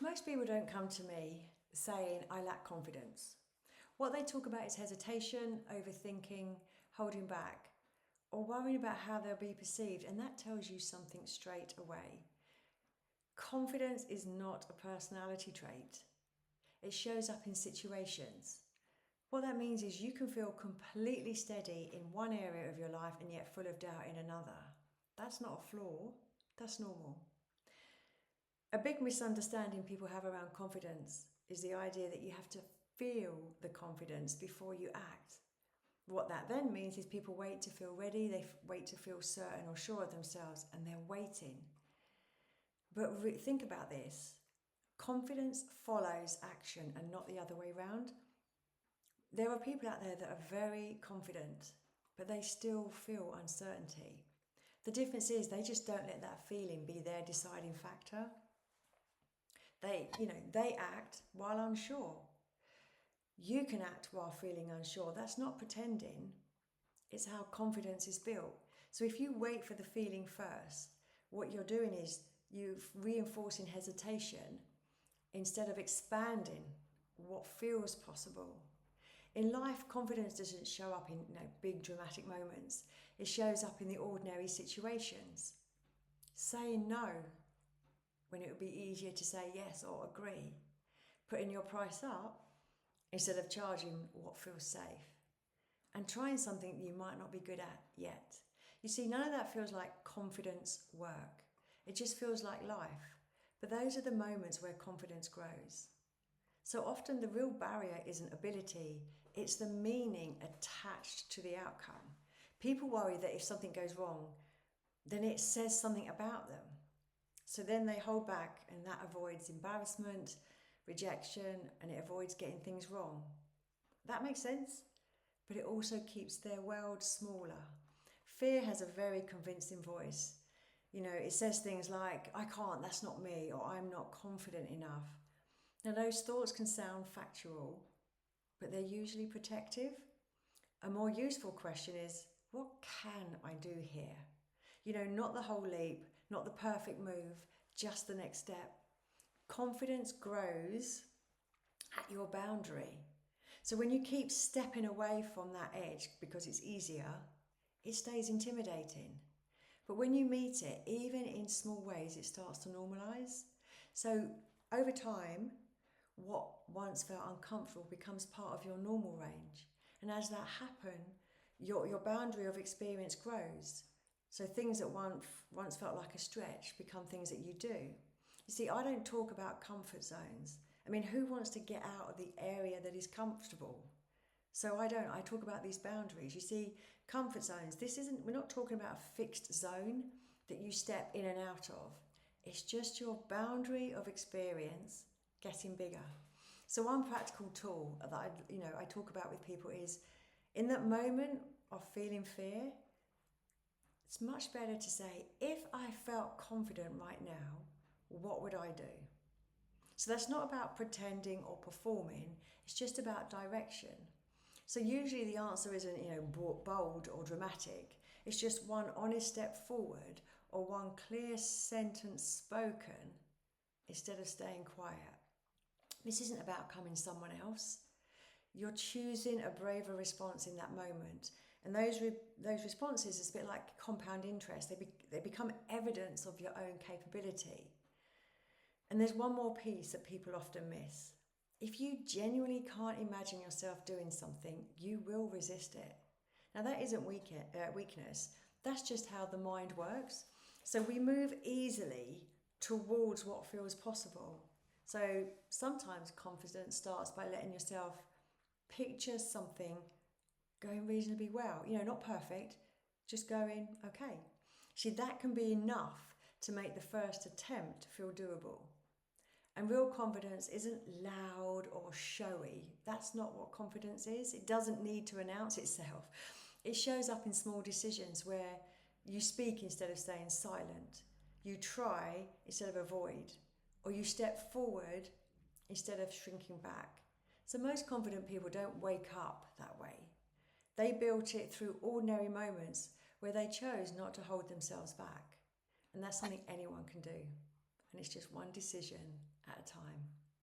Most people don't come to me saying, I lack confidence. What they talk about is hesitation, overthinking, holding back, or worrying about how they'll be perceived, and that tells you something straight away. Confidence is not a personality trait. It shows up in situations. What that means is you can feel completely steady in one area of your life and yet full of doubt in another. That's not a flaw, that's normal. A big misunderstanding people have around confidence is the idea that you have to feel the confidence before you act. What that then means is people wait to feel ready, they wait to feel certain or sure of themselves, and they're waiting. But think about this. Confidence follows action and not the other way around. There are people out there that are very confident, but they still feel uncertainty. The difference is they just don't let that feeling be their deciding factor. They act while unsure. You can act while feeling unsure. That's not pretending. It's how confidence is built. So if you wait for the feeling first, what you're doing is you're reinforcing hesitation instead of expanding what feels possible. In life, confidence doesn't show up in big dramatic moments. It shows up in the ordinary situations. Saying no when it would be easier to say yes or agree. Putting your price up instead of charging what feels safe. And trying something you might not be good at yet. You see, none of that feels like confidence work. It just feels like life. But those are the moments where confidence grows. So often the real barrier isn't ability, it's the meaning attached to the outcome. People worry that if something goes wrong, then it says something about them. So then they hold back, and that avoids embarrassment, rejection, and it avoids getting things wrong. That makes sense? But it also keeps their world smaller. Fear has a very convincing voice. It says things like, I can't, that's not me, or I'm not confident enough. Now, those thoughts can sound factual, but they're usually protective. A more useful question is, what can I do here? Not the whole leap, not the perfect move, just the next step. Confidence grows at your boundary. So when you keep stepping away from that edge because it's easier, it stays intimidating. But when you meet it, even in small ways, it starts to normalize. So over time, what once felt uncomfortable becomes part of your normal range. And as that happens, your boundary of experience grows. So things that once felt like a stretch become things that you do. You see, I don't talk about comfort zones. I mean, who wants to get out of the area that is comfortable? So I talk about these boundaries. You see, comfort zones, we're not talking about a fixed zone that you step in and out of. It's just your boundary of experience getting bigger. So one practical tool that I talk about with people is, in that moment of feeling fear, it's much better to say, if I felt confident right now, what would I do? So that's not about pretending or performing, it's just about direction. So usually the answer isn't, bold or dramatic. It's just one honest step forward or one clear sentence spoken instead of staying quiet. This isn't about becoming someone else. You're choosing a braver response in that moment. And those responses is a bit like compound interest. They become evidence of your own capability. And there's one more piece that people often miss. If you genuinely can't imagine yourself doing something, you will resist it. Now that isn't weakness. That's just how the mind works. So we move easily towards what feels possible. So sometimes confidence starts by letting yourself picture something going reasonably well. Not perfect, just going okay. See, that can be enough to make the first attempt feel doable. And real confidence isn't loud or showy. That's not what confidence is. It doesn't need to announce itself. It shows up in small decisions where you speak instead of staying silent. You try instead of avoid. Or you step forward instead of shrinking back. So most confident people don't wake up that way. They built it through ordinary moments where they chose not to hold themselves back. And that's something anyone can do. And it's just one decision at a time.